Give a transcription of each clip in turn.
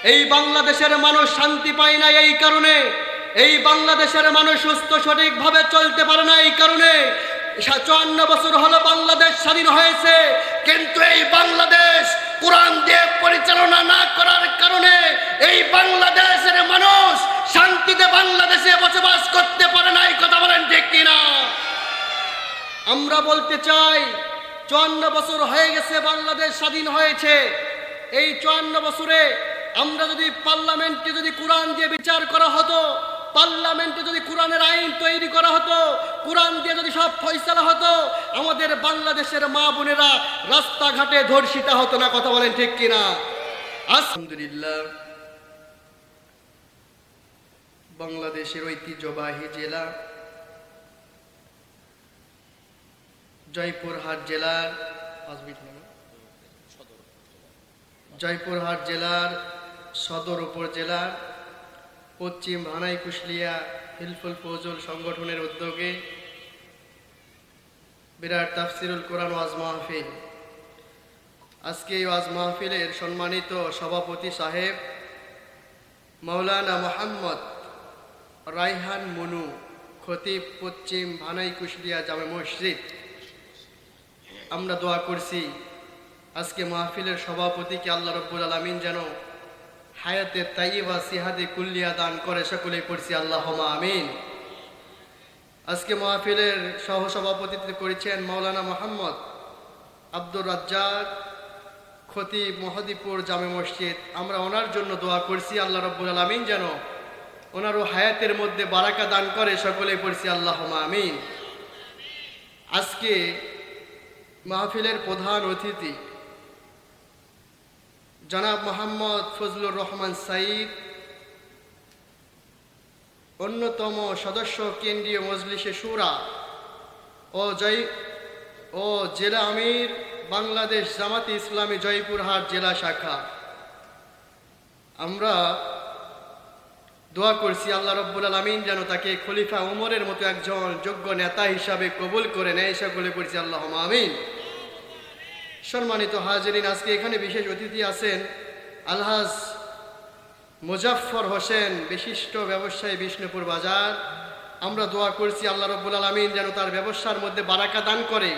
এই বাংলাদেশের মানুষ শান্তি পায় না এই কারণে, এই বাংলাদেশের মানুষ সুস্থ সঠিকভাবে চলতে পারে না এই কারণে। 54 বছর হলো বাংলাদেশ স্বাধীন হয়েছে, কিন্তু এই বাংলাদেশ কোরআন দিয়ে পরিচালনা না করার কারণে এই বাংলাদেশের মানুষ শান্তিতে বাংলাদেশে বসবাস করতে পারে না। এই কথা বলেন ঠিক কিনা? আমরা বলতে চাই 54 বছর হয়ে গেছে বাংলাদেশ স্বাধীন হয়েছে। এই 54 বছরে আমরা যদি পার্লামেন্টে যদি কোরআন দিয়ে বিচার করা হতো, পার্লামেন্টে যদি কোরআনের আইন তৈরি করা হতো, কোরআন দিয়ে যদি সব ফয়সালা হতো, আমাদের বাংলাদেশের মা বোনেরা রাস্তাঘাটে ধর্ষিতা হতো না। কথা বলেন ঠিক কিনা? আলহামদুলিল্লাহ, বাংলাদেশের ঐতিহ্যবাহী জেলা জয়পুরহাট জেলার সদর উপজেলার পশ্চিম ভানাই কুশলিয়া হিলফুল ফজল সংগঠনের উদ্যোগে বিরাট তাফসিরুল কোরআন ওয়াজ মাহফিল। আজকে এই ওয়াজ মাহফিলের সম্মানিত সভাপতি সাহেব মাওলানা মোহাম্মদ রায়হান মনু, খতিব পশ্চিম ভানাই কুশলিয়া জামে মসজিদ। আমরা দোয়া করছি আজকে মাহফিলের সভাপতিকে আল্লাহ রাব্বুল আলামিন যেন হায়াতে তাইয়্যিবা সিহাদে কুল্লিয়া দান করে, সকলেই পড়ছি আল্লাহুম্মা আমিন। আজকে মাহফিলের সহসভাপতিত্ব করেছেন মাওলানা মোহাম্মদ আব্দুর রাজ্জাক, খতিব মহদীপুর জামে মসজিদ। আমরা ওনার জন্য দোয়া করছি আল্লাহ রাব্বুল আলামিন যেন ওনারও হায়াতের মধ্যে বারাকা দান করে, সকলেই পড়ছি আল্লাহুম্মা আমিন। আজকে মাহফিলের প্রধান অতিথি জনাব মোহাম্মদ ফজলুর রহমান সাঈদ, অন্যতম সদস্য কেন্দ্রীয় মজলিসে শুরা ও জেলা আমির বাংলাদেশ জামাতে ইসলামী জয়পুরহাট জেলা শাখা। আমরা দোয়া করছি আল্লাহ রাব্বুল আলামিন যেন তাকে খলিফা উমরের মতো একজন যোগ্য নেতা হিসাবে কবুল করে নেয়, সকলে পড়ছি আল্লাহুম্মা আমিন। সম্মানিত হাজিরিন, আজকে এখানে বিশেষ অতিথি আছেন আলহাজ মুজাফফর হোসেন, বিশিষ্ট ব্যবসায়ী, বিষ্ণুপুর বাজার। আমরা দোয়া করছি আল্লাহ রাব্বুল আলামিন যেন তার ব্যবসার মধ্যে বারাকা দান করে,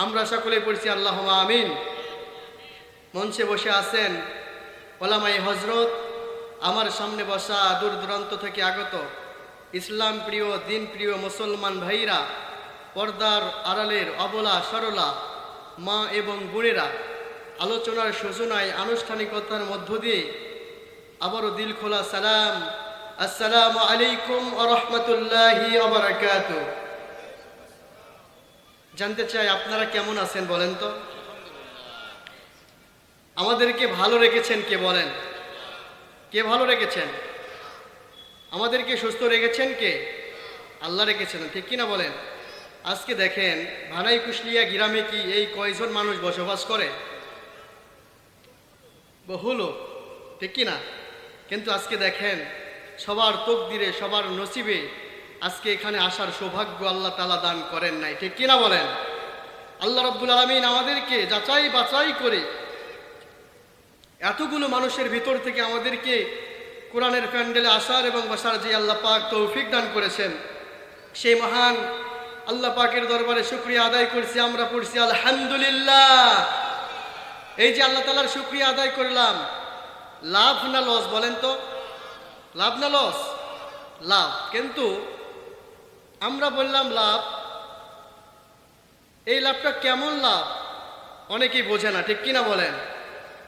আমরা সকলে পড়ছি আল্লাহুম্মা আমিন। মঞ্চে বসে আছেন ওলামায়ে হযরত, আমার সামনে বসা দূর দূরান্ত থেকে আগত ইসলাম প্রিয়, দিন প্রিয় মুসলমান ভাইরা, পর্দার আড়ালের অবলা সরলা মা এবং বোনেরা, আলোচনার সূচনায় আনুষ্ঠানিকতার মধ্য দিয়ে আবারও দিল খোলা সালাম, আসসালামু আলাইকুম ওয়া রাহমাতুল্লাহি ওয়া বারাকাতুহু। জানতে চাই আপনারা কেমন আছেন বলেন তো? আমাদেরকে ভালো রেখেছেন কে বলেন? কে ভালো রেখেছেন? আমাদেরকে সুস্থ রেখেছেন কে? আল্লাহ রেখেছেন, ঠিক কিনা বলেন? আজকে দেখেন ভানাই কুশলিয়া গ্রামে কি এই কয়জন মানুষ বসবাস করে? বহু লোক, ঠিক কিনা? কিন্তু আজকে দেখেন সবার তকদিরে, সবার নসিবে আজকে এখানে আসার সৌভাগ্য আল্লাহ তাআলা দান করেন নাই, ঠিক কিনা বলেন? আল্লাহ রাব্বুল আলামিন আমাদেরকে যাচাই বাছাই করে এতগুলো মানুষের ভিতর থেকে আমাদেরকে কোরআনের প্যান্ডেলে আসার এবং বসার যে আল্লাহ পাক তৌফিক দান করেছেন, সেই মহান আল্লাহ পাকের দরবারে শুকরিয়া আদায় করছি। আমরা পড়ছি আলহামদুলিল্লাহ। এই যে আল্লাহ তাআলার শুকরিয়া আদায় করলাম, লাভ না লস বলেন তো? লাভ না লস? লাভ। কিন্তু আমরা বললাম লাভ, এই লাভটা কেমন লাভ অনেকেই বোঝে না, ঠিক কিনা বলেন?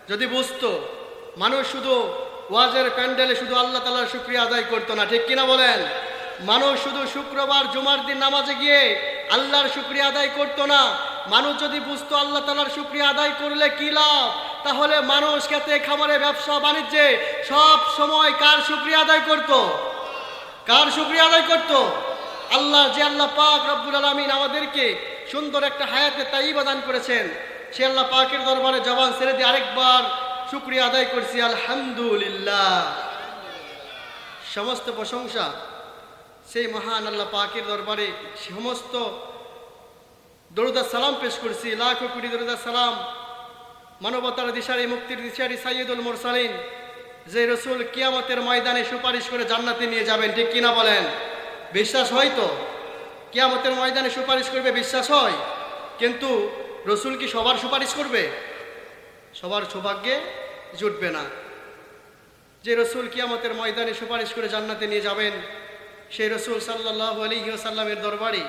যদি বুঝতো মানুষ শুধু ওয়াজের প্যান্ডেলে শুধু আল্লাহ তাআলার শুকরিয়া আদায় করতো না, ঠিক কিনা বলেন? মানুষ শুধু শুক্রবার জুমার দিন নামাজে গিয়ে আল্লাহর শুকরিয়া আদায় করতো না। মানুষ যদি বুঝতো আল্লাহ তাআলার শুকরিয়া আদায় করলে কি লাভ, তাহলে মানুষ খেতে খামারে ব্যবসা বাণিজ্যে সব সময় কার শুকরিয়া আদায় করত? কার শুকরিয়া আদায় করত? আল্লাহ। যে আল্লাহ পাক রব্বুল আলামিন আমাদেরকে সুন্দর একটা হায়াতে তাইয়্যিবা দান করেছেন, সে আল্লাহ পাকের দরবারে জবান ছেড়ে দিয়ে আরেকবার শুকরিয়া আদায় করছি আলহামদুলিল্লাহ। সমস্ত প্রশংসা সেই মহান আল্লাহ পাকের দরবারে, সমস্ত দরুদ সালাম পেশ করছি, লাখো কোটি দরুদ সালাম মানবতার দিশারি, মুক্তির দিশারি সাইয়্যিদুল মুরসালিন যে রসুল কিয়ামতের ময়দানে সুপারিশ করে জান্নাতে নিয়ে যাবেন, ঠিক কিনা বলেন? বিশ্বাস হয় তো? কিয়ামতের ময়দানে সুপারিশ করবে, বিশ্বাস হয়। কিন্তু রসুল কি সবার সুপারিশ করবে? সবার সৌভাগ্যে জুটবে না। যে রসুল কিয়ামতের ময়দানে সুপারিশ করে জান্নাতে নিয়ে যাবেন, সেই রসুল সাল্লাল্লাহু আলাইহি ওয়াসাল্লামের দরবারে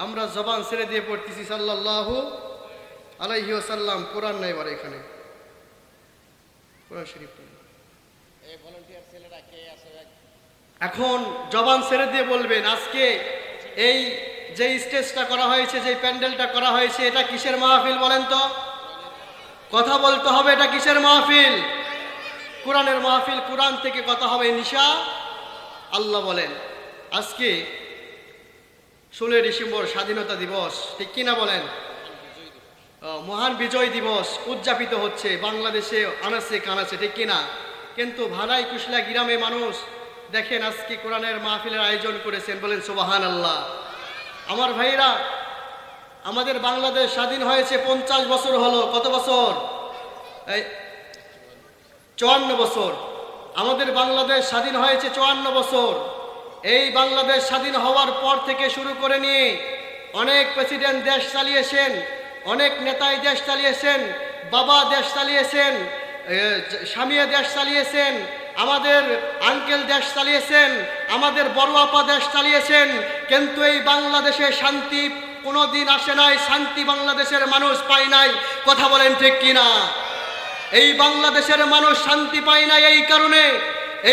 আমরা জবান ছেড়ে দিয়ে পড়তেছি সাল্লাল্লাহু আলাইহি ওয়াসাল্লাম। কোরআন নাই এবার এখানে, কোরআন শরীফ নেই। এখন জবান ছেড়ে দিয়ে বলবেন, আজকে এই যে স্টেজটা করা হয়েছে, যে প্যান্ডেলটা করা হয়েছে, এটা কিসের মাহফিল বলেন তো? কথা বলতে হবে, এটা কিসের মাহফিল? কোরআনের মাহফিল। কোরআন থেকে কথা হবে নিশা। আল্লাহ বলেন আজকে 16 ডিসেম্বর স্বাধীনতা দিবস, ঠিক কিনা বলেন? মহান বিজয় দিবস উদযাপিত হচ্ছে বাংলাদেশে আনাচে কানাচে, ঠিক কিনা? কিন্তু ভাড়াই কুশলা গ্রামে মানুষ দেখেন আজকে কোরআনের মাহফিলের আয়োজন করেছেন, বলেন সুবহানাল্লাহ। আমার ভাইরা, আমাদের বাংলাদেশ স্বাধীন হয়েছে 50 বছর হলো। কত বছর? 54 বছর। আমাদের বাংলাদেশ স্বাধীন হয়েছে 54 বছর। এই বাংলাদেশ স্বাধীন হওয়ার পর থেকে শুরু করে নিয়ে অনেক প্রেসিডেন্ট দেশ চালিয়েছেন, অনেক নেতাই দেশ চালিয়েছেন, বাবা দেশ চালিয়েছেন, স্বামীয়ে দেশ চালিয়েছেন, আমাদের আঙ্কেল দেশ চালিয়েছেন, আমাদের বড় আপা দেশ চালিয়েছেন। কিন্তু এই বাংলাদেশে শান্তি কোনোদিন আসে নাই, শান্তি বাংলাদেশের মানুষ পায় নাই। কথা বলেন ঠিক কিনা? এই বাংলাদেশের মানুষ শান্তি পায় না এই কারণে,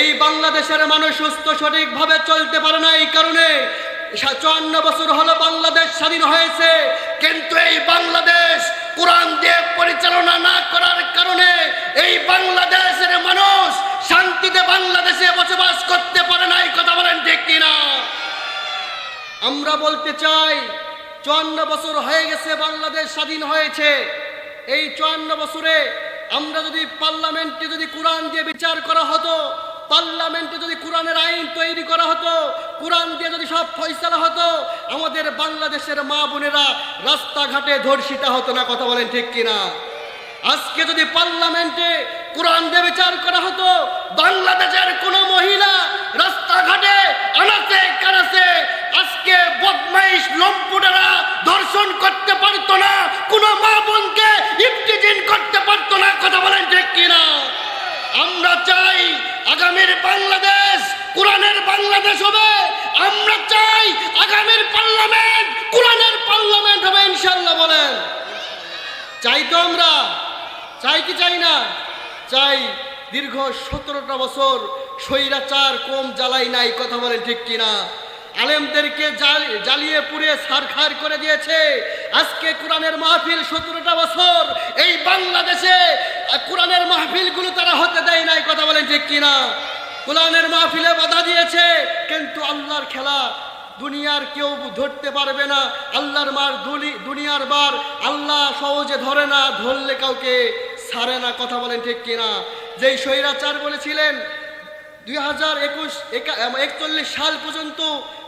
এই বাংলাদেশের মানুষ সুস্থ সঠিকভাবে চলতে পারে না এই কারণে। 54 বছর হলো বাংলাদেশ স্বাধীন হয়েছে, কিন্তু এই বাংলাদেশ কোরআন দিয়ে পরিচালনা না করার কারণে এই বাংলাদেশের মানুষ শান্তিতে বাংলাদেশে বসবাস করতে পারে না। এই কথা বলেন ঠিক কিনা? আমরা বলতে চাই 54 বছর হয়ে গেছে বাংলাদেশ স্বাধীন হয়েছে। এই 54 বছরে আমরা যদি পার্লামেন্টে যদি কোরআন দিয়ে বিচার করা হতো, পার্লামেন্টে যদি কোরআনের আইন তৈরি করা হতো, কোরআন দিয়ে যদি সব ফয়সালা হতো, আমাদের বাংলাদেশের মা বোনেরা রাস্তাঘাটে ধর্ষিতা হতো না। কথা বলেন ঠিক কিনা? আজকে যদি পার্লামেন্টে কোরআন দিয়ে বিচার করা হতো, বাংলাদেশের কোনো মহিলা রাস্তাঘাটে আনাচে কানাচে আজকে বদমাইশ লম্পটেরা ধর্ষণ করতে পারতো না, কোনো মা বোনকে ইফতিজিন করতে পারতো না। কথা বলেন ঠিক কিনা? আমরা চাই আগামীর বাংলাদেশ কোরআনের বাংলাদেশ হবে। আমরা চাই আগামীর পার্লামেন্ট কোরআনের পার্লামেন্ট হবে ইনশাআল্লাহ। বলেন চাই তো? আমরা চাই কি চাই না? চাই। দীর্ঘ 17টা বছর স্বৈরাচার কম জ্বালাই নাই। কথা বলেন ঠিক কিনা? আলেমদেরকে জ্বালিয়ে পুড়িয়ে ছারখার করে দিয়েছে। আজকে কোরআনের মাহফিল 17টা বছর এই বাংলাদেশে কোরআনের মাহফিলগুলো তারা হতে দেয় নাই। কথা বলেন ঠিক কিনা? কোরআনের মাহফিলে বাধা দিয়েছে, কিন্তু আল্লাহর খেলা দুনিয়ার কেউ ধরতে পারবে না। আল্লাহর মার দুনিয়ার বার আল্লাহ সহজে ধরে না, ধরলে কাউকে ছাড়ে না। কথা বলেন ঠিক কিনা? যেই স্বৈরাচার বলেছিলেন 2041 সাল পর্যন্ত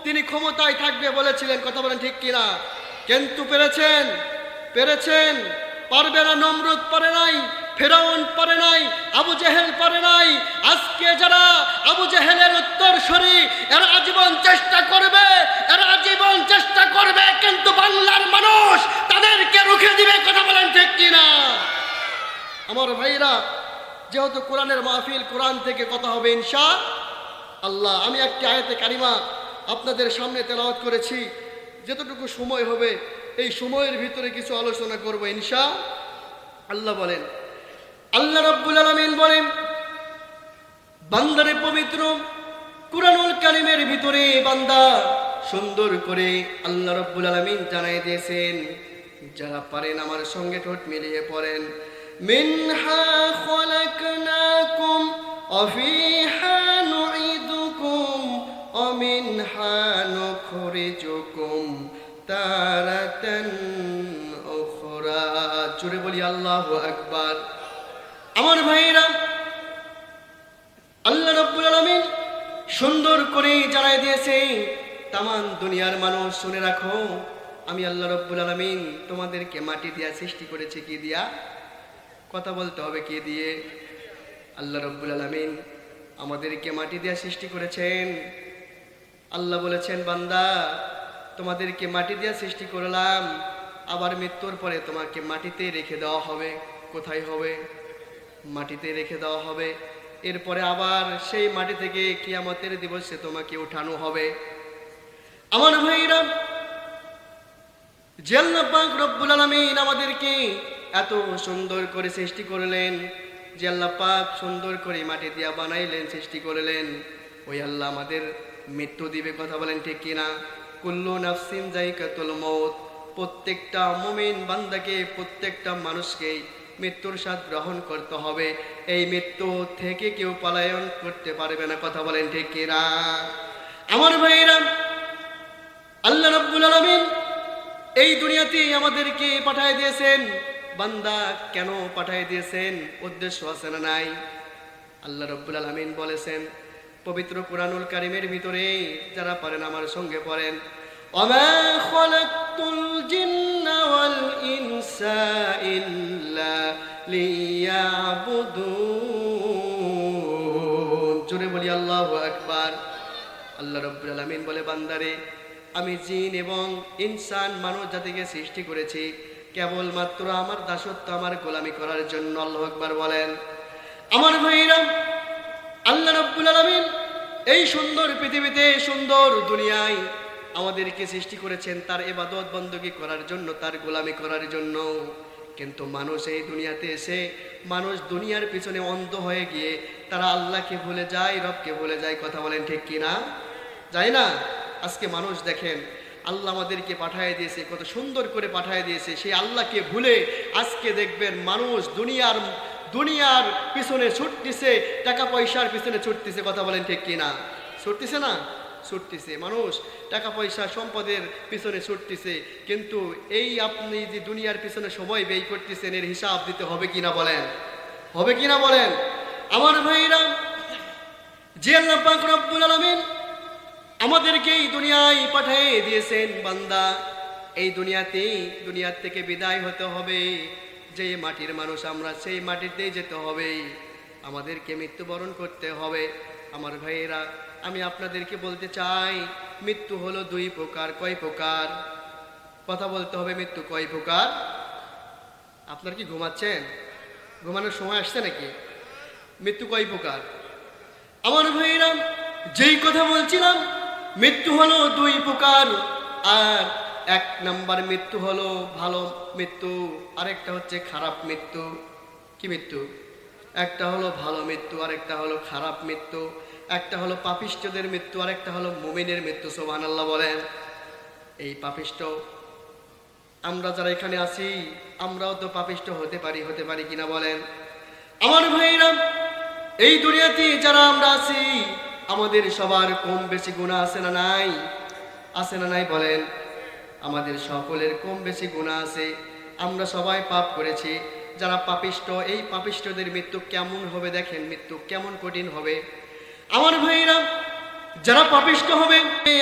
তিনি ক্ষমতায় থাকবে বলেছিলেন। কথা বলেন ঠিক কিনা? কিন্তু পেরেছেন? পারবে না। নমরুদ পারে নাই, ফেরাউন পারে নাই, আবু জেহেল পারে নাই। আজকে যারা আবু জেহেলের উত্তরসূরি, এরা আজীবন চেষ্টা করবে, কিন্তু বাংলার মানুষ তাদেরকে রুখে দিবে। কথা বলেন ঠিক কিনা? আমার ভাইরা, যেহেতু কোরআনের মাহফিল, কোরআন থেকে কথা হবে ইনশাআল্লাহ। আমি একটি আয়াতে কারিমা আপনাদের সামনে তেলাওয়াত করেছি। যতটুকু সময় হবে এই সময়ের ভিতরে কিছু আলোচনা করব ইনশাআল্লাহ। বলেন আল্লাহ রাব্বুল আলামিন বলেন, বান্দারে পবিত্র কুরআনুল কারীমের ভিতরে বান্দা সুন্দর করে আল্লাহ রাব্বুল আলামিন জানাই দিয়েছেন। যারা পারেন আমার সঙ্গে ঠোঁট মিলিয়ে পড়েন, মিনহা খলাকনাকুম ওয়া ফিহা নুঈদুকুম ওয়া মিনহা নুখরিজুকুম তারাতান উখরা। জোরে বলি আল্লাহু আকবার। আমার ভাইরা, আল্লাহ রাব্বুল আলামিন সুন্দর করে জানাই দিয়েছে, তামাম দুনিয়ার মানুষ শুনে রাখো, আমি আল্লাহ রাব্বুল আলামিন তোমাদেরকে মাটি দিয়া সৃষ্টি করেছি। কি দিয়া? কথা বলতে হবে, কি দিয়ে? আল্লাহ রাব্বুল আলামিন আমাদেরকে মাটি দিয়ে সৃষ্টি করেছেন। আল্লাহ বলেছেন, বান্দা তোমাদেরকে মাটি দিয়ে সৃষ্টি করলাম, আবার মৃত্যুর পরে তোমাকে মাটিতে রেখে দেওয়া হবে। কোথায় হবে? মাটিতে রেখে দেওয়া হবে। এরপরে আবার সেই মাটি থেকে কিয়ামতের দিবসে তোমাকে উঠানো হবে। আমার ভাইরা, যে আল্লাহ পাক রব্বুল আলামিন আমাদেরকে এত সুন্দর করে সৃষ্টি করলেন, যে আল্লাহ পাক সুন্দর করে মাটি দিয়া বানাইলেন, সৃষ্টি করলেন, ওই আল্লাহ আমাদের মৃত্যু দিবে। কথা বলেন ঠিক কিনা? কুল্লু নাফসিন যায়কাতুল মউত। প্রত্যেকটা মুমিন বান্দাকে, প্রত্যেকটা মানুষকে মৃত্যুর স্বাদ গ্রহণ করতে হবে। এই মৃত্যু থেকে কেউ পলায়ন করতে পারবে না। কথা বলেন ঠিক কিনা? আমার ভাইরা, আল্লাহ রাব্বুল আলামিন এই দুনিয়াতে আমাদেরকে পাঠিয়ে দিয়েছেন। বান্দা কেন পাঠিয়ে দিয়েছেন? উদ্দেশ্য আছে না নাই? আল্লাহ রাব্বুল আলামিন বলেছেন পবিত্র কুরআনুল কারীমের ভিতরে, যারা পারেন আমার সঙ্গে পড়েন, ওয়ামা খালাকতুল জিন্না ওয়াল ইনসা ইল্লা লিয়াবুদুন। জোরে বলি আল্লাহু আকবার। আল্লাহ রাব্বুল আলামিন বলে, বান্দারে আমি জিন এবং ইনসান মানব জাতিকে সৃষ্টি করেছি কেবলমাত্র আমার দাসত্ব, আমার গোলামি করার জন্য। আল্লাহু আকবার বলেন। আমার ভাইরা, আল্লাহ রাব্বুল আলামিন এই সুন্দর পৃথিবীতে, সুন্দর দুনিয়ায় আমাদেরকে সৃষ্টি করেছেন তার ইবাদত বندگی করার জন্য, তার গোলামি করার জন্য। কিন্তু মানুষ এই দুনিয়াতে এসে, মানুষ দুনিয়ার পিছনে অন্ধ হয়ে গিয়ে তারা আল্লাহকে ভুলে যায়, রবকে ভুলে যায়। কথা বলেন ঠিক কিনা? যায় না? আজকে মানুষ দেখেন, আল্লাহ আমাদেরকে পাঠিয়ে দিয়েছে, কত সুন্দর করে পাঠিয়ে দিয়েছে, সেই আল্লাহকে ভুলে আজকে দেখবেন মানুষ দুনিয়ার পিছনে ছুটতেছে, টাকা পয়সার পিছনে ছুটতেছে। কথা বলেন ঠিক কিনা? ছুটতেছে না? ছুটতেছে। মানুষ টাকা পয়সা সম্পদের পিছনে ছুটতেছে, কিন্তু এই আপনি যে দুনিয়ার পিছনে সময় ব্যয় করতেছেন, এর হিসাব দিতে হবে কিনা বলেন? হবে কিনা বলেন? আমার ভাইরা, যে আল্লাহ পাক রব্বুল আলামিন আমাদেরকে এই দুনিয়ায় পাঠিয়ে দিয়েছেন, বান্দা এই দুনিয়ার থেকে বিদায় হতে হবে। যে মাটির মানুষ আমরা, সেই মাটিতেই যেতে হবে, আমাদেরকে মৃত্যুবরণ করতে হবে। আমার ভাইয়েরা, আমি আপনাদেরকে বলতে চাই, মৃত্যু হলো দুই প্রকার। কয় প্রকার? কথা বলতে হবে। মৃত্যু কয় প্রকার? আপনার কি ঘুমাচ্ছেন? ঘুমানোর সময় আসছে নাকি? মৃত্যু কয় প্রকার? আমার ভাইয়েরা, যেই কথা বলছিলাম, মৃত্যু হলো দুই প্রকার। আর এক নাম্বার মৃত্যু হলো ভালো মৃত্যু, আরেকটা হচ্ছে খারাপ মৃত্যু। কি মৃত্যু? একটা হলো ভালো মৃত্যু, আরেকটা হলো খারাপ মৃত্যু। একটা হলো পাপিষ্ঠদের মৃত্যু, আরেকটা হলো মুমিনের মৃত্যু। সুবহানাল্লাহ বলেন। এই পাপিষ্ঠ, আমরা যারা এখানে আছি, আমরাও তো পাপিষ্ঠ হতে পারি কিনা বলেন? আমার ভাইরা, এই দুনিয়াতে যারা আমরা আছি, আমাদের সবার কম বেশি গুনাহ আছে না নাই? আছে না নাই বলেন? আমাদের সকলের কম বেশি গুনাহ আছে। আমরা সবাই পাপ করেছি। যারা পাপিষ্ঠ, এই পাপিষ্ঠদের মৃত্যু কেমন হবে দেখেন, মৃত্যু কেমন কঠিন হবে। আমার ভাইরা, যারা পাপিষ্ঠ হবে,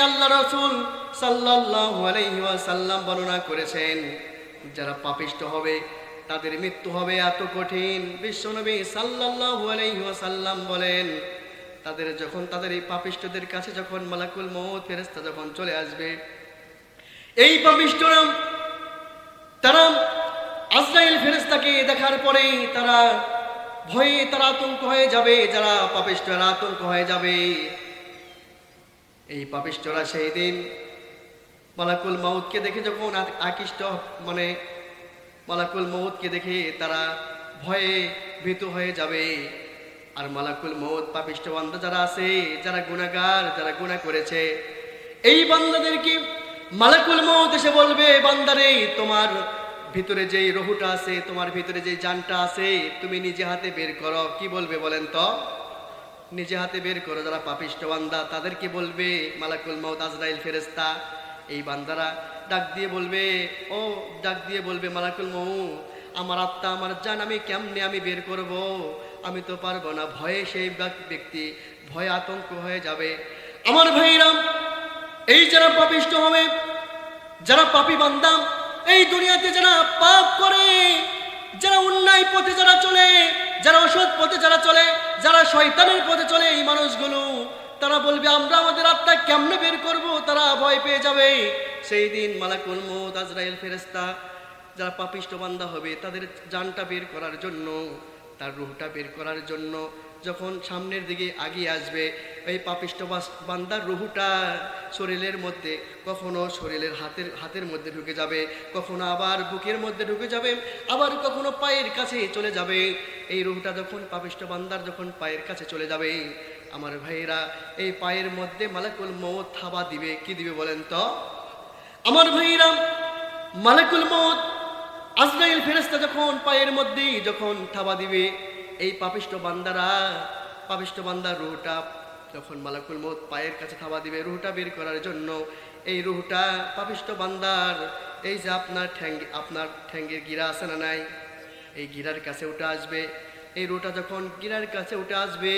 আল্লাহ রাসূল সাল্লাল্লাহু আলাইহি ওয়াসাল্লাম বর্ণনা করেছেন, যারা পাপিষ্ঠ হবে তাদের মৃত্যু হবে এত কঠিন। বিশ্বনবী সাল্লাল্লাহু আলাইহি ওয়াসাল্লাম বলেন, তাদের এই পাপিষ্ঠদের কাছে যখন মালাকুল মউত ফেরেশতা যখন চলে আসবে, এই পাপিষ্ঠরা তারা আজরাইল ফেরেশতাকে দেখার পরে তারা ভয়ে, তারা আতঙ্ক হয়ে যাবে। যারা পাপিষ্ঠরা আতঙ্ক হয়ে যাবে। এই পাপিষ্ঠরা সেই দিন মালাকুল মউতকে দেখে যখন আকৃষ্ট, মানে মালাকুল মউতকে দেখে তারা ভয়ে ভীত হয়ে যাবে। আর মালাকুল মউত পাপিষ্ঠ বান্দা যারা আছে, যারা গুনাহগার, যারা গুনাহ করেছে, এই বান্দাদেরকে মালাকুল মউত এসে বলবে, বান্দারে তোমার ভিতরে যেই রুহটা আছে, তোমার ভিতরে যেই জানটা আছে, তুমি নিজে হাতে বের করো। কি বলবে বলেন তো? নিজে হাতে বের করো। যারা পাপিষ্ঠ বান্দা তাদেরকে বলবে মালাকুল মউত, আজরাইল ফেরেশতা। এই বান্দারা ডাক দিয়ে বলবে মালাকুল মউত, আমার আত্মা, আমার জান আমি কেমনে আমি বের করব? আমি তো পারবো না। ভয়ে সেই ব্যক্তি ভয়ে আতঙ্ক হয়ে যাবে। আমার ভাইরা, এই যারা পাপিষ্ঠ হবে, যারা পাপী বান্দা, এই দুনিয়াতে যারা পাপ করে, যারা অন্যায় পথে যারা চলে, যারা অসৎ পথে যারা চলে, যারা শয়তানের পথে চলে, এই মানুষগুলো তারা বলবে আমরা আমাদের আত্মা কেমনে বের করব, তারা ভয় পেয়ে যাবে। সেই দিন মালাকুল মউত আজরাইল ফেরেশতা যারা পাপিষ্ঠ বান্দা হবে তাদের জানটা বের করার জন্য, তার রূহটা বের করার জন্য যখন সামনের দিকে আগিয়ে আসবে, এই পাপিষ্ঠ বান্দার রূহটা শরীরের মধ্যে, কখনো শরীরের হাতের মধ্যে ঢুকে যাবে, কখনো আবার বুকের মধ্যে ঢুকে যাবে, আবার কখনো পায়ের কাছে চলে যাবে। এই রূহটা যখন পাপিষ্ঠ বান্দার যখন পায়ের কাছে চলে যাবে, আমার ভাইয়েরা, এই পায়ের মধ্যে মালাকুল মউত থাবা দিবে। কি দিবে বলেন তো আমার ভাইয়েরা? মালাকুল মউত আজরাইল ফেরেশতা যখন পায়ের মধ্যে যখন থাবা দিবে, এই পাপিষ্ঠ বান্দার রূহটা যখন মালাকুল মউত পায়ের কাছে থাবা দিবে রূহটা বের করার জন্য, এই রূহটা পাপিষ্ঠ বান্দার এই যে আপনার ঠ্যাঙ্গের গিরা আছে না নাই, এই গিরার কাছে উঠে আসবে। এই রূহটা যখন গিরার কাছে উঠে আসবে,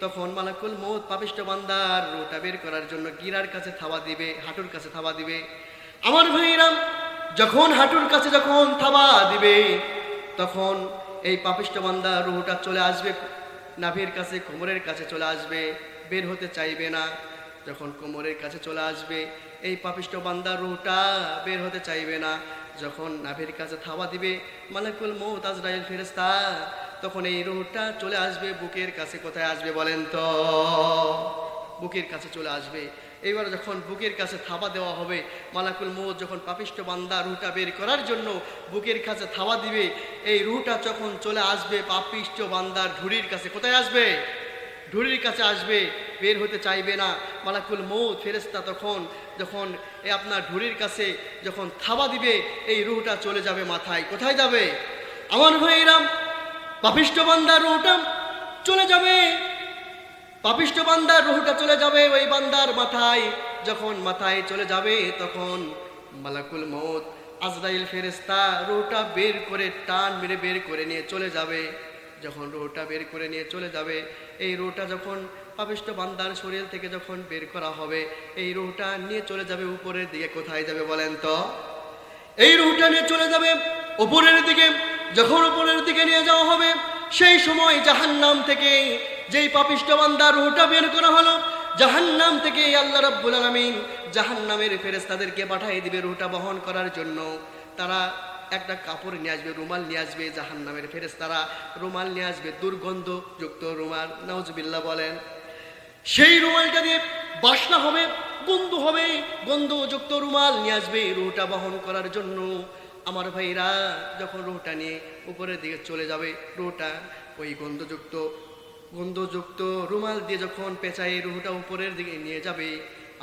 তখন মালাকুল মউত পাপিষ্ঠ বান্দার রূহটা বের করার জন্য গিরার কাছে থাবা দিবে, হাঁটুর কাছে থাবা দিবে। আমার ভাইরা, যখন হাঁটুর কাছে যখন থাবা দিবে, তখন এই পাপিষ্ঠ বান্দা রূহটা চলে আসবে নাভির কাছে, কোমরের কাছে চলে আসবে, বের হতে চাইবে না। যখন কোমরের কাছে চলে আসবে, এই পাপিষ্ঠ বান্দা রূহটা বের হতে চাইবে না। যখন নাভির কাছে থাবা দিবে মালাকুল মউত আজরাইল ফেরেশতা, তখন এই রূহটা চলে আসবে বুকের কাছে। কোথায় আসবে বলেন তো? বুকের কাছে চলে আসবে। এইবার যখন বুকের কাছে থাবা দেওয়া হবে, মালাকুল মউত যখন পাপিষ্ঠ বান্দা রূহটা বের করার জন্য বুকের কাছে থাবা দিবে, এই রূহটা যখন চলে আসবে পাপিষ্ঠ বান্দার ঢুড়ির কাছে। কোথায় আসবে? ঢুড়ির কাছে আসবে, বের হতে চাইবে না। মালাকুল মউত ফেরেশতা তখন যখন আপনার ঢুড়ির কাছে যখন থাবা দিবে, এই রূহটা চলে যাবে মাথায়। কোথায় যাবে আমার ভাইরা? পাপিষ্ঠ বান্দার রূহটা চলে যাবে, পাপিষ্ঠ বান্দার রূহটা চলে যাবে ওই বান্দার মাথায়। যখন মাথায় চলে যাবে, তখন মালাকুল মউত আজরাইল ফেরেশতা রূহটা বের করে টান মেরে বের করে নিয়ে চলে যাবে। যখন রূহটা বের করে নিয়ে চলে যাবে, এই রূহটা যখন পাপিষ্ঠ বান্দার শরীর থেকে যখন বের করা হবে, এই রূহটা নিয়ে চলে যাবে উপরের দিকে। কোথায় যাবে বলেন তো? এই রূহটা নিয়ে চলে যাবে উপরের দিকে। যখন উপরের দিকে নিয়ে যাওয়া হবে, সেই সময় জাহান্নাম থেকে যেই পাপিষ্ঠ বান্দার রূহটা বের করা হলো, জাহান্নাম থেকে আল্লাহ রাব্বুল আলামিন জাহান্নামের ফেরেশতাদেরকে পাঠিয়ে দিবে রূহটা বহন করার জন্য। তারা একটা কাপড় নিয়ে আসবে, রুমাল নিয়ে আসবে। জাহান্নামের ফেরেশতারা রুমাল নিয়ে আসবে, দুর্গন্ধযুক্ত রুমাল, নাউজুবিল্লাহ বলেন। সেই রুমালটা দিয়ে বাসনা হবে, গন্ধ হবে, গন্ধযুক্ত রুমাল নিয়ে আসবে রূহটা বহন করার জন্য। আমার ভাইরা, যখন রূহটা নিয়ে উপরের দিকে চলে যাবে, রূহটা ওই গন্ধযুক্ত রুমাল দিয়ে যখন পেঁচাই রূহটা উপরের দিকে নিয়ে যাবে,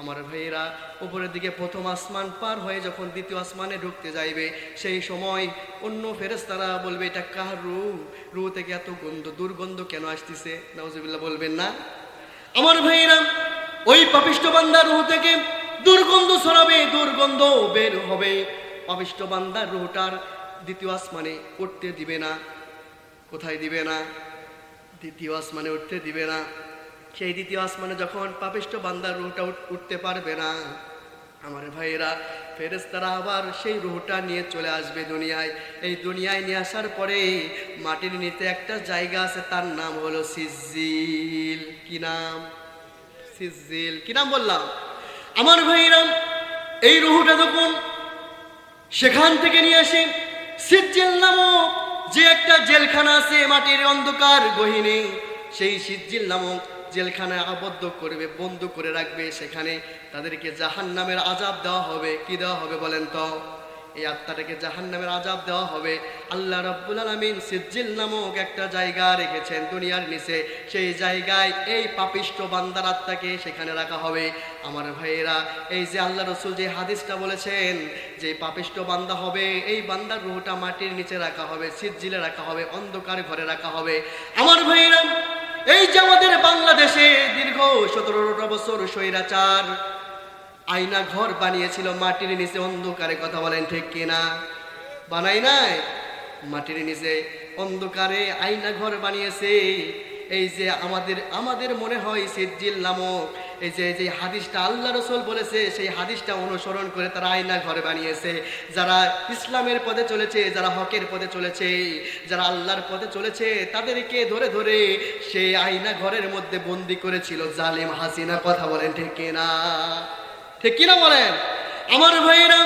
আমার ভাইয়েরা, উপরের দিকে প্রথম আসমান পার হয়ে যখন দ্বিতীয় আসমানে ঢুকতে যাইবে, সেই সময় অন্য ফেরেশতারা বলবে এটা কার রূহ? রূহ থেকে এত দুর্গন্ধ কেন আসতেছে? নাউজুবিল্লাহ বলবেন না আমার ভাইয়েরা? ওই পাপিষ্ঠ বান্দার রূহ থেকে দুর্গন্ধ ছড়াবে, দুর্গন্ধ বের হবে। পাপিষ্ঠ বান্দার রূহটার দ্বিতীয় আসমানে উঠতে দিবে না। কোথায় দিবে না? দ্বিতীয় আসমানে উঠতে দিবে না। সেই দ্বিতীয় আসমানে যখন পাপিষ্ঠ বান্দার রূহটা উঠতে পারবে না, আমার ভাইয়েরা, ফেরেশতারা আবার সেই রূহটা নিয়ে চলে আসবে দুনিয়ায়। এই দুনিয়ায় নিয়ে আসার পরে মাটির নিচে একটা জায়গা আছে, তার নাম হলো সিজ্জিল। কি নাম? সিজ্জিল। কি নাম বললাম আমার ভাইয়েরা? এই রূহটা যখন সেখান থেকে নিয়ে আসে, সিজ্জিল নামক যে একটা জেলখানা আছে মাটির অন্ধকার গহীনে, সেই সিজ্জিল নামক জেলখানায় আবদ্ধ করবে, বন্ধ করে রাখবে। সেখানে তাদেরকে জাহান্নামের আযাব দেওয়া হবে। কি দেওয়া হবে বলেন তো? এই আত্মাটাকে জাহান্নামের আযাব দেওয়া হবে। আল্লাহ রাব্বুল আলামিন সিজ্জিল নামক একটা জায়গা রেখেছেন দুনিয়ার নিচে। সেই জায়গায় এই পাপিষ্ঠ বান্দার আত্মাকে সেখানে রাখা হবে। আমার ভাইয়েরা, এই যে আল্লাহ রাসূল যে হাদিসটা বলেছেন যে পাপিষ্ঠ বান্দা হবে, এই বান্দার রূহটা মাটির নিচে রাখা হবে, সিজ্জিলে রাখা হবে, অন্ধকার ঘরে রাখা হবে। আমার ভাইয়েরা, এই যে আমাদের বাংলাদেশে দীর্ঘ 17টা বছর স্বৈরাচার আয়না ঘর বানিয়েছিল মাটির নিচে অন্ধকারে। কথা বলেন ঠিক কিনা? বানাই নাই? মাটির নিচে অন্ধকারে আয়না ঘর বানিয়েছে। এই যে আমাদের মনে হয় সিজ্জিল নামক এই যে যে হাদিসটা আল্লাহ রসুল বলেছে সেই হাদিসটা অনুসরণ করে তারা আয়না ঘর বানিয়েছে। যারা ইসলামের পথে চলেছে, যারা হকের পথে চলেছে, যারা আল্লাহর পথে চলেছে, তাদেরকে ধরে ধরে সেই আয়না ঘরের মধ্যে বন্দি করেছিল জালিম হাসিনা। কথা বলেন ঠিক কিনা? ঠিক কিনা বলেন আমার ভাইরা?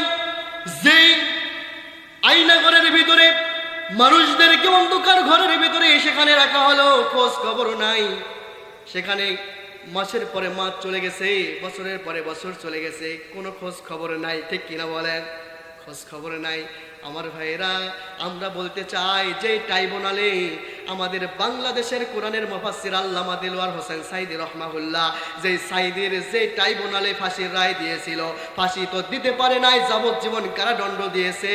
যেই আয়না ঘরের ভিতরে মানুষদেরকে অন্ধকার ঘরের ভিতরে সেখানে রাখা হলো, খোঁজ খবর নাই। সেখানে মাসের পরে মাস চলে গেছে, বছরের পরে বছর চলে গেছে, কোনো খোঁজ খবর নাই। ঠিক কিনা বলেন? খোঁজ খবর নাই। আমার ভাইরা, আমরা বলতে চাই যে ট্রাইব্যুনালে আমাদের বাংলাদেশের কোরআনের মুফাসসির আল্লামা দেলওয়ার হোসেন সাইদি রহমাহুল্লাহ, যে সাইদির যে ট্রাইব্যুনালে ফাঁসির রায় দিয়েছিল, ফাঁসি তো দিতে পারে নাই, যাবজ্জীবন কারাদণ্ড দিয়েছে।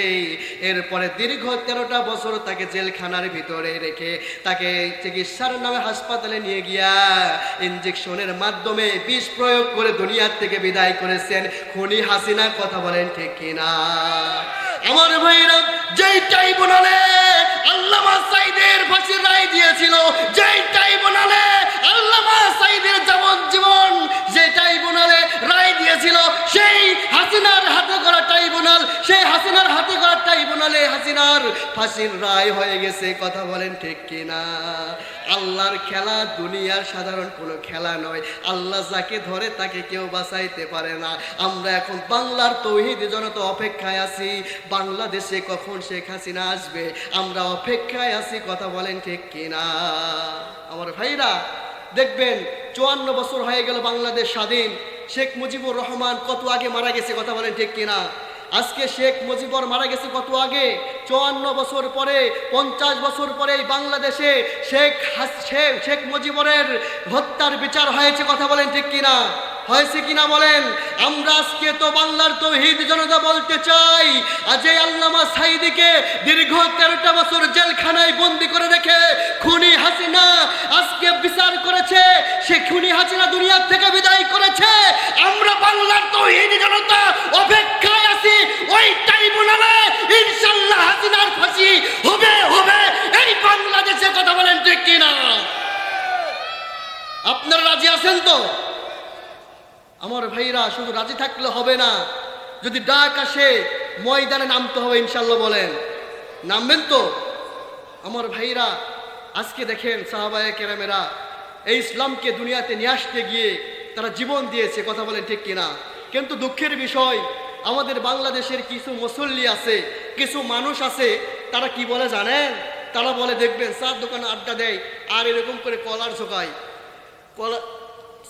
এরপরে দীর্ঘ 13টা বছর তাকে জেলখানার ভিতরে রেখে তাকে চিকিৎসার নামে হাসপাতালে নিয়ে গিয়া ইনজেকশনের মাধ্যমে বিষ প্রয়োগ করে দুনিয়ার থেকে বিদায় করেছেন খুনি হাসিনা। কথা বলেন ঠিক কিনা? আমার ভাইরা, যেই ট্রাইব্যুনালে আল্লামা সাইদের ফাঁসির রায় দিয়েছিল, যেই ট্রাইব্যুনালে আল্লামা সাইদের যাবজ্জীবন যে ট্রাইব্যুনালে রায় দিয়েছিল, সেই হাসিনার হাতে করা ট্রাইব্যুনাল, সেই হাসিনার হাতে করা ট্রাইব্যুনালে হাসিনার ফাঁসির রায় হয়ে গেছে। কথা বলেন ঠিক কিনা? আল্লাহর খেলা দুনিয়ার সাধারণ কোনো খেলা নয়। আল্লাহ যাকে ধরে তাকে কেউ বাঁচাইতে পারে না। আমরা এখন বাংলার তৌহিদ জনতা অপেক্ষায় আছি, বাংলাদেশে কখন শেখ হাসিনা আসবে আমরা অপেক্ষায় আছি। কথা বলেন ঠিক কিনা? আমার ভাইরা, দেখবেন 54 বছর হয়ে গেল বাংলাদেশ স্বাধীন। শেখ মুজিবুর রহমান কত আগে মারা গেছে। কথা বলেন ঠিক কিনা? আজকে শেখ মুজিবুর মারা গেছে কত আগে? 54 বছর পরে, 50 বছর পরে বাংলাদেশে শেখ মুজিবুরের হত্যার বিচার হয়েছে। কথা বলেন ঠিক কিনা? হয়েছে কিনা বলেন? আমরা আজকে তো বাংলার তৌহিদ জনতা বলতে চাই, আজ এই আল্লামা সাইদিকে দীর্ঘ 13টা বছর জেলখানায় বন্দি করে রেখে খুনি হাসিনা আজকে বিচার করেছে, সে খুনি হাসিনা দুনিয়া থেকে বিদায় করেছে। আমরা বাংলার তৌহিদ জনতা অপেক্ষায় আছি, ওই ট্রাইব্যুনালে ইনশাআল্লাহ হাসিনার ফাঁসি হবে হবে এই বাংলাদেশে। কথা বলেন ঠিক কিনা? আপনারা রাজি আছেন তো? আমার ভাইরা, শুধু রাজি থাকলে হবে না, যদি ডাক আসে ময়দানে নামতে হবে ইনশাআল্লাহ। বলেন নামবেন তো? আমার ভাইরা, আজকে দেখেন সাহাবায়ে কেরামেরা এই ইসলামকে দুনিয়াতে নিয়ে আসতে গিয়ে তারা জীবন দিয়েছে। কথা বলেন ঠিক কিনা? কিন্তু দুঃখের বিষয়, আমাদের বাংলাদেশের কিছু মুসল্লি আছে, কিছু মানুষ আছে, তারা কি বলে জানেন? তারা বলে, দেখবেন চার দোকানে আড্ডা দেয় আর এরকম করে কলার ঝোকায়,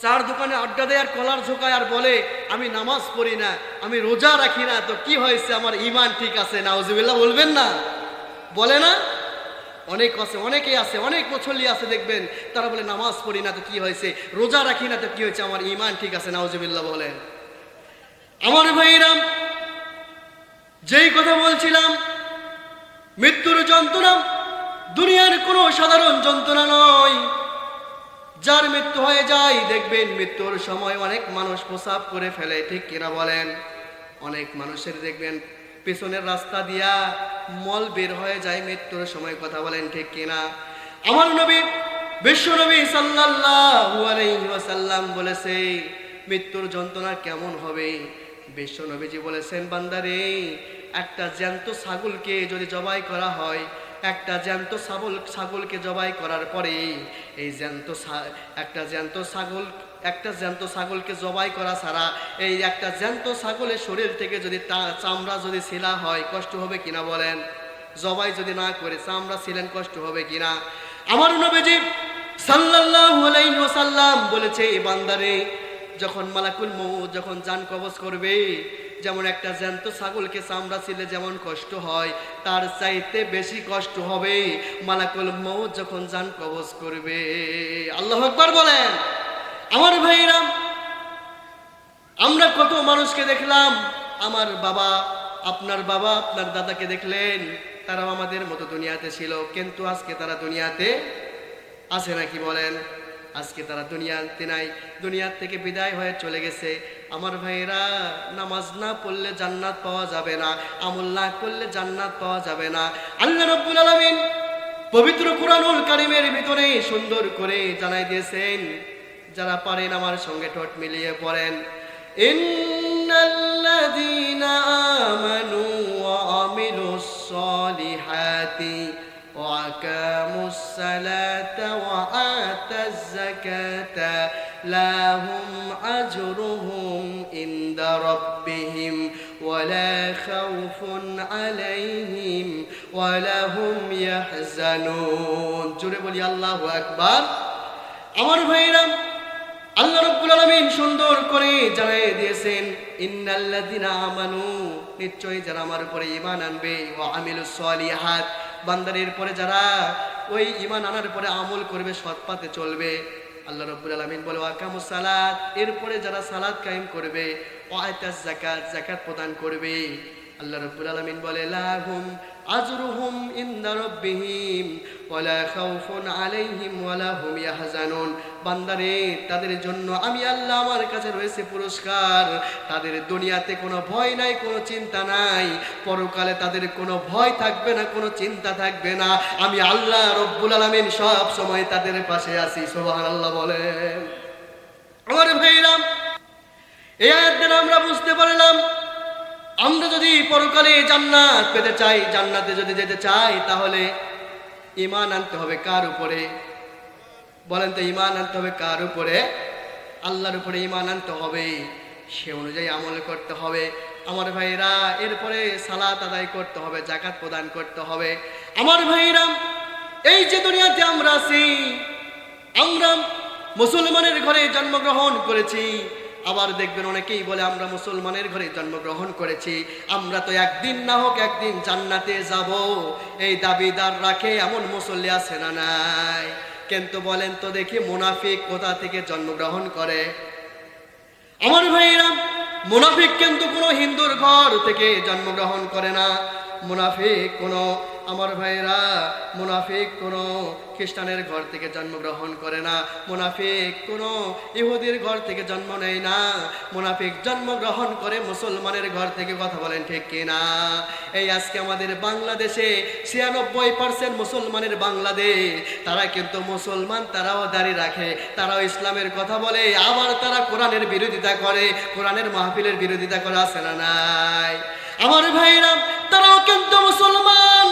চার দোকানে আড্ডা দেয় আর কলার ঝোকায়, আর বলে আমি নামাজ পড়ি না, আমি রোজা রাখি না, তো কি হয়েছে, আমার ঈমান ঠিক আছে। নাউজুবিল্লাহ বলবেন না? বলে না? অনেক আছে, অনেকেই আছে, অনেক মুসল্লি আছে, দেখবেন তারা বলে নামাজ পড়ি না তো কি হয়েছে, রোজা রাখি না তো কি হয়েছে, আমার ঈমান ঠিক আছে। নাউজুবিল্লাহ বলেন। আমার ভাইরা, যেই কথা বলছিলাম, মৃত্যুর যন্ত্রণা দুনিয়ার কোনো সাধারণ যন্ত্রণা নয়। যার মৃত্যু হয়ে যায়, দেখবেন মৃত্যুর সময় অনেক মানুষ প্রস্রাব করে ফেলে। ঠিক কিনা বলেন? অনেক মানুষের দেখবেন পেছনের রাস্তা দিয়া মল বের হয়ে যায় মৃত্যুর সময়। কথা বলেন ঠিক কিনা? আমার নবী বিশ্বনবী সাল্লাল্লাহু আলাইহি ওয়াসাল্লাম বলেছে মৃত্যুর যন্ত্রণা কেমন হবে। বিশ্বনবীজি বলেছেন, বান্দারে, একটা জ্যান্ত ছাগলকে যদি জবাই করা হয়, একটা জ্যান্ত ছাগলকে জবাই করার পরে এই একটা জ্যান্ত ছাগলকে জবাই করা ছাড়া এই একটা জ্যান্ত ছাগলের শরীর থেকে যদি চামড়া যদি ছিলা হয়, কষ্ট হবে কিনা বলেন? জবাই যদি না করে চামড়া ছিলেন, কষ্ট হবে কিনা? আমার নবীজি সাল্লাল্লাহু আলাইহি ওয়াসাল্লাম বলেছে, বান্দারে, যখন মালাকুল মউত যখন জান কবজ করবে, যেমন একটা জ্যান্ত ছাগলকে চামড়া ছিলে যেমন কষ্ট হয়, তার চাইতে বেশি কষ্ট হবে মালাকুল মউত যখন জান কবজ করবে। আল্লাহু আকবার বলেন। আমার ভাইরা, আমরা কত মানুষকে দেখলাম, আমার বাবা, আপনার দাদাকে দেখলেন, তারাও আমাদের মতো দুনিয়াতে ছিল, কিন্তু আজকে তারা দুনিয়াতে আছে নাকি বলেন? আজকে তারা দুনিয়াতে নাই, দুনিয়ার থেকে বিদায় হয়ে চলে গেছে। আমার ভাইরা, নামাজ না পড়লে জান্নাত পাওয়া যাবে না, আমল না করলে জান্নাত পাওয়া যাবে না। আল্লাহ রাব্বুল আলামিন পবিত্র কুরআনুল কারীমের ভিতরে সুন্দর করে জানাই দিয়েছেন, যারা পারেন আমার সঙ্গে ঠোঁট মিলিয়ে পড়েন, ইন্নাল্লাযীনা আমানু ওয়া আমিলুস সালিহাতি ওয়া আকামুস সালাতা ওয়া আতাজ যাকাতা লাহুম আজরুহুম ইনদা রাব্বিহিম ওয়া লা খাউফুন আলাইহিম ওয়া লাহুম ইয়াহজানুন। জোরে বলি আল্লাহু আকবার। আমার ভাইরা, আল্লাহ রাব্বুল আলামিন সুন্দর করে জানিয়ে দিয়েছেন, ইন্নাল্লাযীনা আমানু, নিশ্চয়ই যারা আমার উপরে ঈমান আনবে, ওয়া আমিলুস সালিহাত, বান্দারের পরে যারা ওই ঈমান আনার পরে আমল করবে, সৎ পথে চলবে। আল্লাহ রাব্বুল আলামিন বলে ওয়া আকামুস সালাত, এরপরে যারা সালাত কায়েম করবে, ওয়া আতাজ যাকাত, যাকাত প্রদান করবে। আল্লাহ রাব্বুল আলামিন বলে লাহুম আজরুহুম ইনদা রাব্বিহিম ওয়া লা খাউফুন আলাইহিম ওয়া লা হুম ইয়াহজানুন। বান্দারে, তাদের জন্য আমি আল্লাহ আমার কাছে রয়েছে পুরস্কার। তাদের দুনিয়াতে কোনো ভয় নাই, কোনো চিন্তা নাই, পরকালে তাদের কোনো ভয় থাকবে না, কোনো চিন্তা থাকবে না। আমি আল্লাহ রাব্বুল আলামিন সব সময় তাদের পাশে আছি। সুবহানাল্লাহ বলেন। আমার ভাইরা, এই আয়াত দ্বারা আমরা বুঝতে পারলাম, আমরা যদি পরকালে জান্নাত পেতে চাই, জান্নাতে যদি যেতে চাই, তাহলে ঈমান আনতে হবে কার উপরে? বলেন তো, ঈমান আনতে হবে কার উপরে? আল্লাহর উপরে ঈমান আনতে হবে, সে অনুযায়ী আমল করতে হবে। আমার ভাইরা, এরপরে সালাত আদায় করতে হবে, যাকাত প্রদান করতে হবে। আমার ভাইরা, এই যে দুনিয়াতে আমরা আছি, আমরা মুসলমানের ঘরে জন্মগ্রহণ করেছি। আবার দেখবেন অনেকেই বলে আমরা মুসলমানের ঘরে জন্মগ্রহণ করেছি, আমরা তো একদিন না হোক একদিন জান্নাতে যাব, এই দাবিদার রাখে এমন মুসল্লি আছে না নাই? কিন্তু বলেন তো দেখি, মুনাফিক কোথা থেকে জন্মগ্রহণ করে? আমার ভাইরা, মুনাফিক কিন্তু কোনো হিন্দুর ঘর থেকে জন্মগ্রহণ করে না। মুনাফিক কোনো, আমার ভাইরা, মুনাফিক কোনো খ্রিস্টানের ঘর থেকে জন্মগ্রহণ করে না। মুনাফিক কোনো ইহুদির ঘর থেকে জন্ম নেয় না। মুনাফিক জন্মগ্রহণ করে মুসলমানের ঘর থেকে। কথা বলেন ঠিক কিনা? এই আজকে আমাদের বাংলাদেশে 96% মুসলমানের বাংলাদেশ, তারা কিন্তু মুসলমান, তারাও দাড়ি রাখে, তারাও ইসলামের কথা বলে, আবার তারা কোরআনের বিরোধিতা করে, কোরআনের মাহফিলের বিরোধিতা করে, আছে না নাই? আমার ভাইরা, তারাও কিন্তু মুসলমান,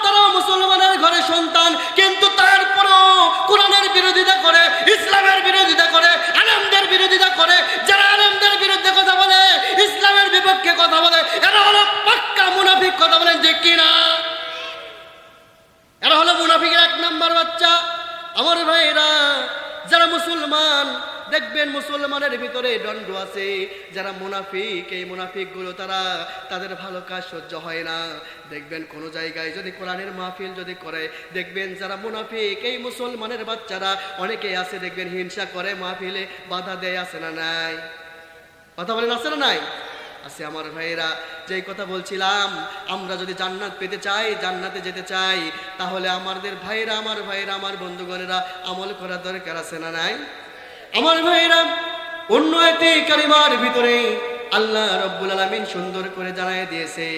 তারাও মুসলমানের ঘরে সন্তান, কিন্তু তারপরেও কোরআনের বিরোধিতা করে, ইসলামের বিরোধিতা করে, আলেমদের বিরোধিতা করে। যারা আলেমদের বিরুদ্ধে কথা বলে, ইসলামের বিপক্ষে কথা বলে, এরা হলো পাক্কা মুনাফিক। কথা বলেন ঠিক কিনা? এরা হলো মুনাফিকের 1 নাম্বার বাচ্চা। আমার ভাইরা, যারা মুসলমান, দেখবেন মুসলমানের ভিতরে দণ্ড আছে। যারা মুনাফিক, এই মুনাফিকগুলো তাদের ভালো কাজ সহ্য হয় না। দেখবেন কোন জায়গায় যদি কোরআনের মাহফিল যদি করে, দেখবেন যারা মুনাফিক, এই মুসলমানের বাচ্চারা অনেকেই আছে, দেখবেন হিংসা করে, মাহফিলে বাধা দেয়, আছে না নাই? কথা বলেন, আছে না নাই? আছে। আমার ভাইরা, যেই কথা বলছিলাম, আমরা যদি জান্নাত পেতে চাই, জান্নাতে যেতে চাই, তাহলে আমাদের ভাইরা, আমার বন্ধুগণেরা আমল করা দরকার, আছে না নাই? আমার ভাইরা, অন্য একটি কালিমার ভিতরে আল্লাহ রাব্বুল আলামিন সুন্দর করে জানায় দিয়েছে,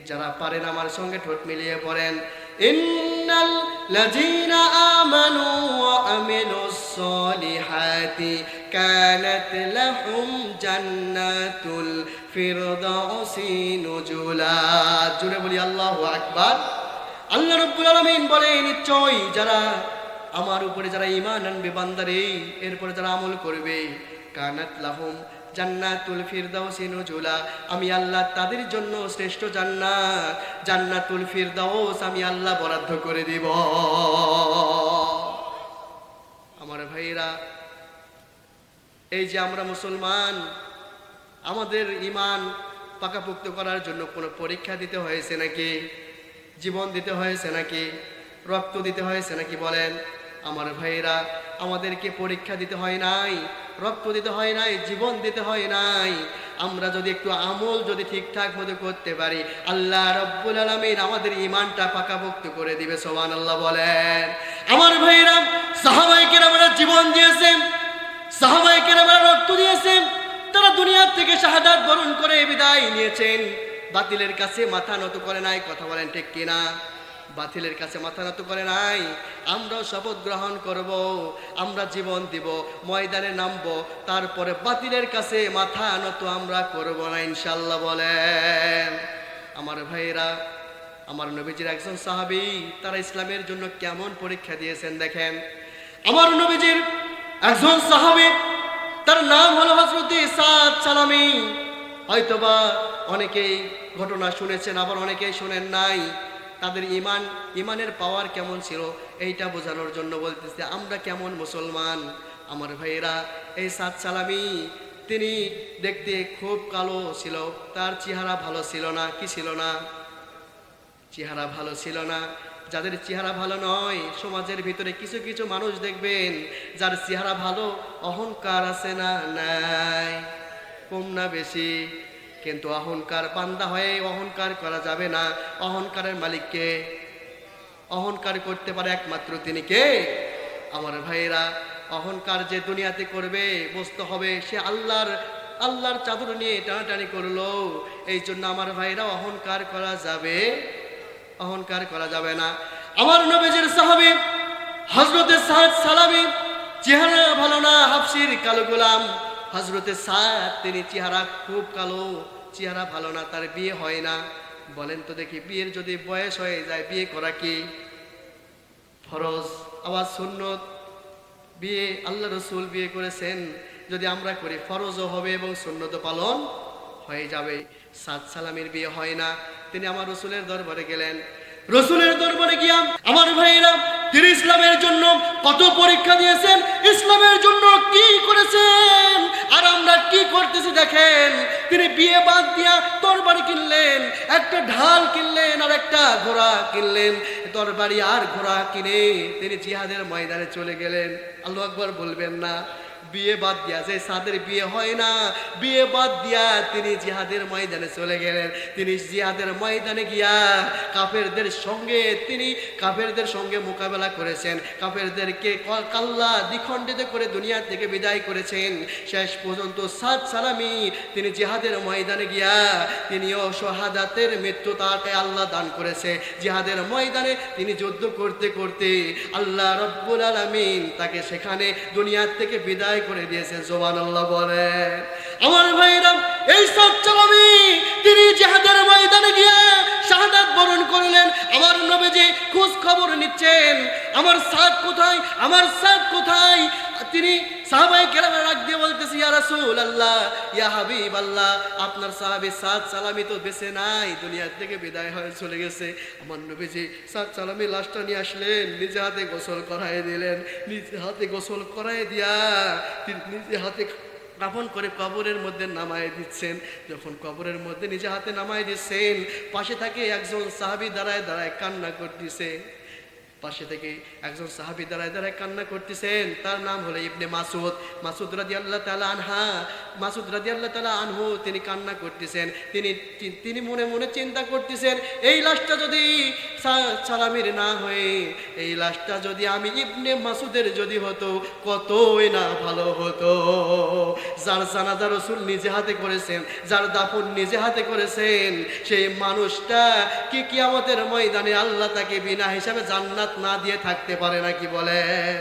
যারা পারেন আমার সঙ্গে ঠোঁট মিলিয়ে পড়েন, ইন্নাল লাযীনা আমানু ওয়া আমিলুস সালিহাতি কানাত লাহুম জান্নাতুল ফিরদাউসি নুজুলা। জোরে বলি আল্লাহু আকবার। আল্লাহ রাব্বুল আলামিন বলেন, নিশ্চয়ই যারা আমার উপরে যারা ঈমান আনবে, বান্দারে, এরপরে যারা আমল করবে, কানাত লাহুম জান্নাতুল ফিরদাউসি নুজুলা, আমি আল্লাহ তাদের জন্য শ্রেষ্ঠ জান্নাত, জান্নাতুল ফিরদাউস আমি আল্লাহ বরাদ্দ করে দিব। আমার ভাইরা, এই যে আমরা মুসলমান, আমাদের ঈমান পাকাপোক্ত করার জন্য কোনো পরীক্ষা দিতে হয়েছে নাকি? জীবন দিতে হয়েছে নাকি? রক্ত দিতে হয়েছে নাকি? বলেন। আমার ভাইরা, আমাদেরকে পরীক্ষা দিতে হয় নাই, রক্ত দিতে হয় নাই, জীবন দিতে হয় নাই। আমরা যদি একটু আমল যদি ঠিকঠাক মতো করতে পারি, আল্লাহ রাব্বুল আলামিন আমাদের ঈমানটা পাকাপোক্ত করে দিবে। সুবহানাল্লাহ বলেন। আমার ভাইরা, সাহাবায়ে কেরামরা জীবন দিয়েছেন, সাহাবায়ে কেরামরা রক্ত দিয়েছেন, তারা দুনিয়া থেকে শাহাদাত বরণ করে বিদায় নিয়েছেন, বাতিলের কাছে মাথা নত করে নাই। কথা বলেন ঠিক কিনা? বাতিলের কাছে মাথা নত করে নাই। আমরাও শপথ গ্রহণ করব, আমরা জীবন দিব, ময়দানে নামবো, তারপরে বাতিলের কাছে মাথা নত আমরা করব না ইনশাল্লাহ। বলেন আমার ভাইয়েরা, আমার নবীজির একজন সাহাবী, তারা ইসলামের জন্য কেমন পরীক্ষা দিয়েছেন দেখেন। আমার নবীজির একজন সাহাবী, তার নাম হলো হযরত সাদ সালামী। হয়তোবা অনেকেই ঘটনা শুনেছেন, আবার অনেকেই শুনেন নাই। তাদের ইমানের পাওয়ার কেমন ছিল এইটা বোঝানোর জন্য বলতেছে আমরা কেমন মুসলমান। আমার ভাইয়েরা, এই সাদ সালামী তিনি দেখতে খুব কালো ছিল, তার চেহারা ভালো ছিল না। কি ছিল না? চেহারা ভালো ছিল না। যাদের চেহারা ভালো নয়, সমাজের ভিতরে কিছু কিছু মানুষ দেখবেন যার চেহারা ভালো, অহংকার আছে না? নাই। কম না বেশি? কিন্তু অহংকার, বান্দা হয়ে অহংকার করা যাবে না। অহংকারের মালিককে, অহংকার করতে পারে একমাত্র তিনি কে? আমার ভাইয়েরা, অহংকার যে দুনিয়াতে করবে বুঝতে হবে সে আল্লাহর চাদর নিয়ে টানাটানি করলো। এই জন্য আমার ভাইরা, অহংকার করা যাবে, অহংকার করা যাবে না। আমার নবীজির সাহাবী হযরতে সাদ সালামী চেহারা ভালো না, হাবশির কালো গোলাম হযরতে সাদ, তিনি চেহারা খুব কালো, চেহারা ভালো না, তার বিয়ে হয় না। বলেন তো দেখি, বিয়ের যদি বয়স হয়ে যায় বিয়ে করা কি ফরজ আবার সুন্নত? বিয়ে আল্লাহ রসুল বিয়ে করেছেন, যদি আমরা করি ফরজও হবে এবং সুন্নত পালন হয়ে যাবে। সাদ সালামীর বিয়ে হয় না, তিনি আমার রসুলের দরবারে গেলেন। রসুলের দরবারে গিয়া আমার ভাইয়েরা, তিনি ইসলামের জন্য কত পরীক্ষা দিয়েছেন, ইসলামের জন্য কি করেছেন, আর আমরা কি করতেছি দেখেন। তিনি বিয়ে বাদ দিয়া তরবারি কিনলেন, একটা ঢাল কিনলেন, আর একটা ঘোড়া কিনলেন। তরবারি আর ঘোড়া কিনে তিনি জিহাদের ময়দানে চলে গেলেন। আল্লাহু আকবার বলবেন না? বিয়ে বাদ দিয়া, যে সাদের বিয়ে হয় না, বিয়ে বাদ দিয়া তিনি জিহাদের ময়দানে চলে গেলেন। তিনি জিহাদের ময়দানে গিয়া কাফেরদের সঙ্গে মোকাবেলা করেছেন, কাফেরদেরকে কাল্লা দ্বিখণ্ডিত করে দুনিয়া থেকে বিদায় করেছেন। শেষ পর্যন্ত সাদ সালামী তিনি জিহাদের ময়দানে গিয়া তিনিও শাহাদাতের মৃত্যু তাকে আল্লাহ দান করেছে। জিহাদের ময়দানে তিনি যুদ্ধ করতে করতে আল্লাহ রব্বুল আলামিন তাকে সেখানে দুনিয়া থেকে বিদায় করে দিয়েছে। সুবহানাল্লাহ বলে। আমার ভাইরা, এই সাদ সালামী তিনি জিহাদের ময়দানে গিয়া শাহাদাত বরণ করলেন। আমার নবীজি খোঁজ খবর নিচ্ছেন, আমার সাদ কোথায়, আমার সাদ কোথায়। তিনি সাহাবায়ে কেরামের ডাক দিয়ে বলতেছে, ইয়া রাসূলুল্লাহ, ইয়া হাবিবাল্লাহ, আপনার সাহাবী সাদ সালামী তো বেঁচে নাই, দুনিয়া থেকে বিদায় হয়ে চলে গেছে। আমার নবীজি সাদ সালামী লাশটা নিয়ে আসলেন, নিজে হাতে গোসল করায় দিলেন। নিজে হাতে গোসল করায় দিয়া তিনি নিজে হাতে কাফন করে কবরের মধ্যে নামায় দিচ্ছেন। যখন কবরের মধ্যে নিজে হাতে নামায় দিচ্ছেন, পাশে থেকে একজন সাহাবী দাঁড়ায় দাঁড়ায় কান্না করতেছে। পাশে থেকে একজন সাহাবী দাঁড়ায় দাঁড়ায় কান্না করতেছেন, তার নাম হলো ইবনে মাসুদ রাদিয়াল্লাহু তাআলা আনহা। মাসুদ রাদিয়াল্লাহু তাআলা আনহু তিনি কান্না করতেছেন। তিনি মনে মনে চিন্তা করতেছেন, এই লাশটা যদি সালামীর না হয়ে এই লাশটা যদি আমি ইবনে মাসুদের যদি হতো, কতই না ভালো হতো। যার জানাজা রাসূল নিজে হাতে করেছেন, যার দাফন নিজে হাতে করেছেন, সেই মানুষটা কি কিয়ামতের ময়দানে আল্লাহ তাকে বিনা হিসাবে জান্নাত না দিয়ে থাকতে পারে নাকি? বলেন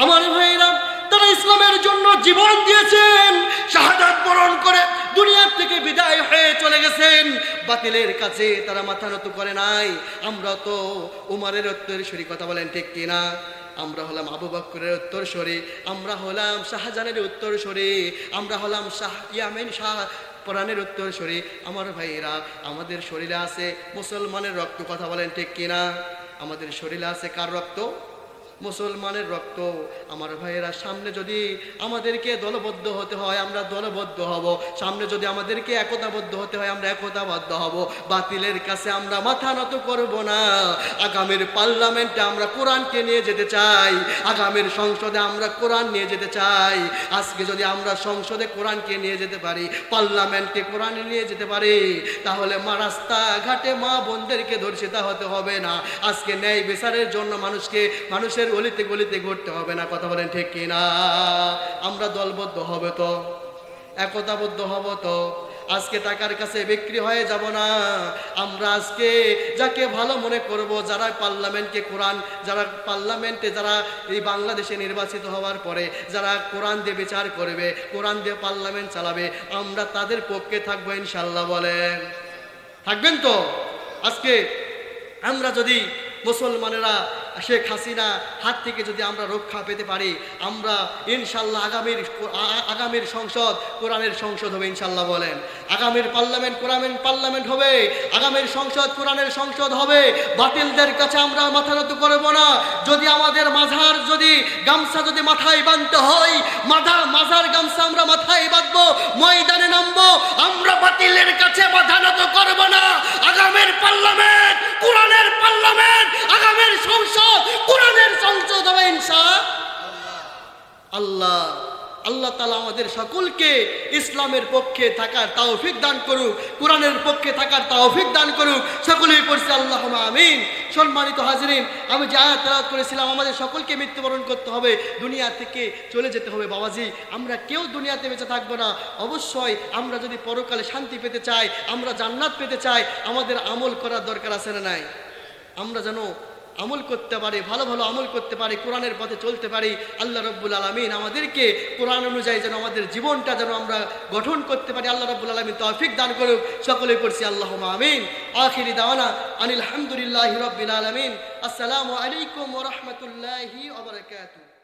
আমার ভাইরা, তারা ইসলামের জন্য জীবন দিয়েছেন, শাহাদাত বরণ করে দুনিয়া থেকে বিদায় হয়ে চলে গেছেন। বাতিলের কাছে তারা মাথা নত করে নাই। আমরা তো উমরের উত্তরসূরি, কথা বলেন ঠিক কিনা? আমরা হলাম আবু বকরের উত্তরসূরি, আমরা হলাম শাহজাহানের উত্তরসূরি, আমরা হলাম শাহ পরাণের উত্তরসূরি। আমার ভাইয়েরা, আমাদের শরীরে আছে মুসলমানের রক্ত, কথা বলেন ঠিক কিনা? আমাদের শরীরে আছে কার রক্ত? মুসলমানের রক্ত। আমার ভাইয়েরা, সামনে যদি আমাদেরকে দলবদ্ধ হতে হয় আমরা দলবদ্ধ হব, সামনে যদি আমাদেরকে একতাবদ্ধ হতে হয় আমরা একতাবদ্ধ হব। বাতিলের কাছে আমরা মাথা নত করব না। আগামীর পার্লামেন্টে আমরা কোরআনকে নিয়ে যেতে চাই, আগামীর সংসদে আমরা কোরআন নিয়ে যেতে চাই। আজকে যদি আমরা সংসদে কোরআনকে নিয়ে যেতে পারি, পার্লামেন্টে কোরআন নিয়ে যেতে পারি, তাহলে রাস্তাঘাটে মা বোনদেরকে ধর্ষিতা হতে হবে না। আজকে ন্যায় বিচারের জন্য মানুষের অলিতে গলিতে ঘুরতে হবে না, কথা বলেন ঠিক কিনা? আমরা দলবদ্ধ হবে তো, একতাবদ্ধ হব তো। আজকে টাকার কাছে বিক্রি হয়ে যাব না। আমরা আজকে যাকে ভালো মনে করব, যারা পার্লামেন্টে কোরআন, যারা পার্লামেন্টে, যারা এই বাংলাদেশে নির্বাচিত হওয়ার পরে যারা কোরআন দিয়ে বিচার করবে, কোরআন দিয়ে পার্লামেন্ট চালাবে, আমরা তাদের পক্ষে থাকবো ইনশাল্লাহ। বলেন থাকবেন তো? আজকে আমরা যদি মুসলমানেরা শেখ হাসিনা হাত থেকে যদি আমরা রক্ষা পেতে পারি, আমরা ইনশাল্লাহ আগামীর সংসদ কোরআনের সংসদ হবে ইনশাল্লাহ। বলেন আগামীর পার্লামেন্ট পার্লামেন্ট হবে, আগামীর সংসদ কোরআনের সংসদ হবে। বাতিলদের কাছে আমরা মাথা নত করব না। যদি আমাদের মাঝার যদি গামছা যদি মাথায় বাঁধতে হয়, মাঝার গামছা আমরা মাথায় বাঁধবো, ময়দানে নামবো। আমরা বাতিলের কাছে মাথা নত করব না। আগামীর পার্লামেন্ট কোরআনের পার্লামেন্ট, আগামীর সংসদ কোরআনের সংসদ হবে ইনশাআল্লাহ। আল্লাহ তাআলা আমাদের সকলকে ইসলামের পক্ষে থাকার তৌফিক দান করুক, কোরআনের পক্ষে থাকার তৌফিক দান করুক। সকলেই পড়ছি আল্লাহুম্মা আমিন। সম্মানিত হাজিরিন, আমি যে আয়াত তেলাওয়াত করেছিলাম, আমাদের সকলকে মৃত্যুবরণ করতে হবে, দুনিয়া থেকে চলে যেতে হবে। বাবাজি, আমরা কেউ দুনিয়াতে বেঁচে থাকবো না। অবশ্যই আমরা যদি পরকালে শান্তি পেতে চাই, আমরা জান্নাত পেতে চাই, আমাদের আমল করার দরকার আছে না নাই? আমরা যেন আমল করতে পারি, ভালো ভালো আমল করতে পারি, কোরআনের পথে চলতে পারি। আল্লাহ রাব্বুল আলামিন আমাদেরকে কোরআন অনুযায়ী যেন আমাদের জীবনটা যেন আমরা গঠন করতে পারি, আল্লাহ রাব্বুল আলামিন তৌফিক দান করুক। সকলে পড়ছি আল্লাহুম্মা আমিন। আখিরি দাওয়ানা আনিল হামদুলিল্লাহি রাব্বিল আলামিন। আসসালামু আলাইকুম ওয়া রাহমাতুল্লাহি ওয়া বারাকাতুহু।